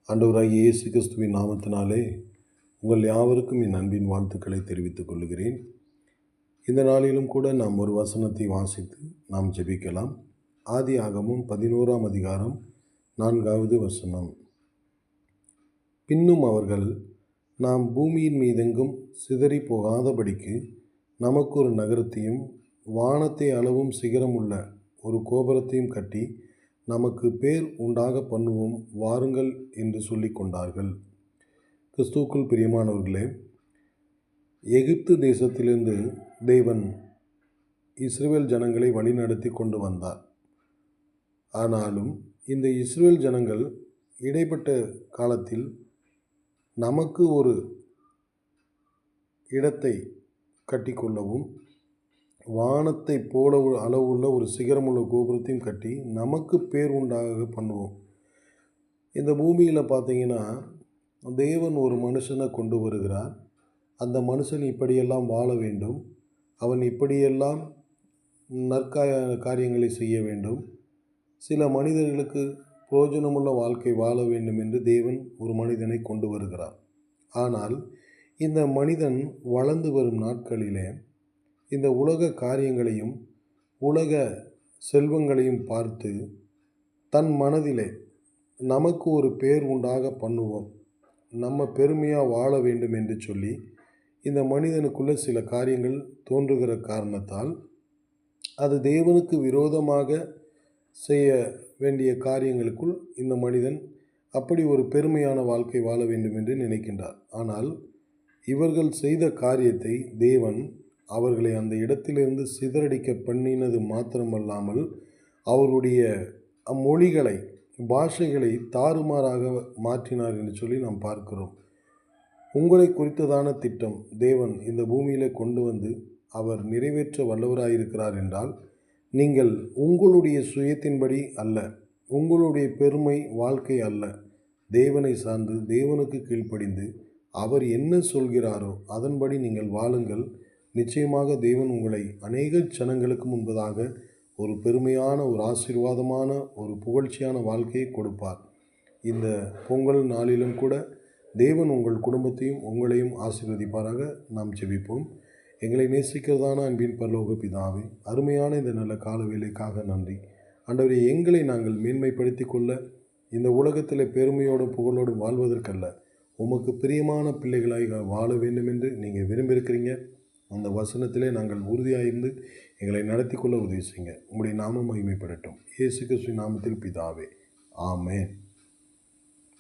ஆண்டவராகிய இயேசு கிறிஸ்துவின் நாமத்தினாலே உங்கள் யாவருக்கும் என் அன்பின் வாழ்த்துக்களை தெரிவித்துக் கொள்கிறேன். இந்த நாளிலும் கூட நாம் ஒரு வசனத்தை வாசித்து நாம் ஜெபிக்கலாம். ஆதியாகமம் 11ஆம் அதிகாரம் 4வது வசனம். பின்னும் அவர்கள், நாம் பூமியின் மீதெங்கும் சிதறி போகாதபடிக்கு நமக்கு ஒரு நகரத்தையும் வானத்தை அளவும் சிகரமுள்ள ஒரு கோபுரத்தையும் கட்டி நமக்கு பேர் உண்டாக பண்ணுவோம் வாருங்கள் என்று சொல்லி கொண்டார்கள். கிறிஸ்துவுக்குள் பிரியமானவர்களே, எகிப்து தேசத்திலிருந்து தேவன் இஸ்ரவேல் ஜனங்களை வழிநடத்தி கொண்டு வந்தார். ஆனாலும் இந்த இஸ்ரவேல் ஜனங்கள் இடைப்பட்ட காலத்தில் நமக்கு ஒரு இடத்தை கட்டிக்கொள்ளவும் வானத்தை போல அளவுள்ள ஒரு சிகரமுள்ள கோபுரத்தையும் கட்டி நமக்கு பேர் உண்டாக பண்ணுவோம். இந்த பூமியில் பார்த்தீங்கன்னா தேவன் ஒரு மனுஷனை கொண்டு வருகிறார். அந்த மனுஷன் இப்படியெல்லாம் வாழ வேண்டும், அவன் இப்படியெல்லாம் காரியங்களை செய்ய வேண்டும், சில மனிதர்களுக்கு பிரயோஜனமுள்ள வாழ்க்கை வாழ வேண்டும் என்று தேவன் ஒரு மனிதனை கொண்டு வருகிறார். ஆனால் இந்த மனிதன் வளர்ந்து வரும் நாட்களிலே இந்த உலக காரியங்களையும் உலக செல்வங்களையும் பார்த்து தன் மனதிலே நமக்கு ஒரு பேர் உண்டாக பண்ணுவோம், நம்ம பெருமையாக வாழ வேண்டும் என்று சொல்லி இந்த மனிதனுக்குள்ளே சில காரியங்கள் தோன்றுகிற காரணத்தால் அது தேவனுக்கு விரோதமாக செய்ய வேண்டிய காரியங்களுக்குள் இந்த மனிதன் அப்படி ஒரு பெருமையான வாழ்க்கை வாழ வேண்டும் என்று நினைக்கின்றார். ஆனால் இவர்கள் செய்த காரியத்தை தேவன் அவர்களை அந்த இடத்திலிருந்து சிதறடிக்க பண்ணினது மாத்திரமல்லாமல் அவருடைய மொழிகளை பாஷைகளை தாறுமாறாக மாற்றினார் என்று சொல்லி நாம் பார்க்கிறோம். உங்களை குறித்ததான திட்டம் தேவன் இந்த பூமியில் கொண்டு வந்து அவர் நிறைவேற்ற வல்லவராயிருக்கிறார் என்றால் நீங்கள் உங்களுடைய சுயத்தின்படி அல்ல, உங்களுடைய பெருமை வாழ்க்கை அல்ல, தேவனை சார்ந்து தேவனுக்கு கீழ்ப்படிந்து அவர் என்ன சொல்கிறாரோ அதன்படி நீங்கள் வாழுங்கள். நிச்சயமாக தேவன் உங்களை அநேக ஜனங்களுக்கு முன்பதாக ஒரு பெருமையான, ஒரு ஆசீர்வாதமான, ஒரு புகழ்ச்சியான வாழ்க்கையை கொடுப்பார். இந்த பொங்கல் நாளிலும் கூட தேவன் உங்கள் குடும்பத்தையும் உங்களையும் ஆசீர்வதிப்பாராக. நாம் ஜெபிப்போம். எங்களை நேசிக்கிறதான அன்பின் பரலோக பிதாவே, அருமையான இந்த நல்ல கால வேலைக்காக நன்றி. ஆண்டவரே, எங்களை நாங்கள் மேன்மைப்படுத்தி கொள்ள இந்த உலகத்தில் பெருமையோடும் புகழோடும் வாழ்வதற்கல்ல, உமக்கு பிரியமான பிள்ளைகளாக வாழ வேண்டும் என்று நீங்கள் விரும்பியிருக்கிறீங்க. அந்த வசனத்திலே நாங்கள் உறுதியாயிருந்து எங்களை நடத்தி கொள்ள உதவி செய்யுங்க. உங்களுடைய நாமம் மகிமைப்படட்டும். இயேசு கிறிஸ்துவின் நாமத்தில் பிதாவே, ஆமென்.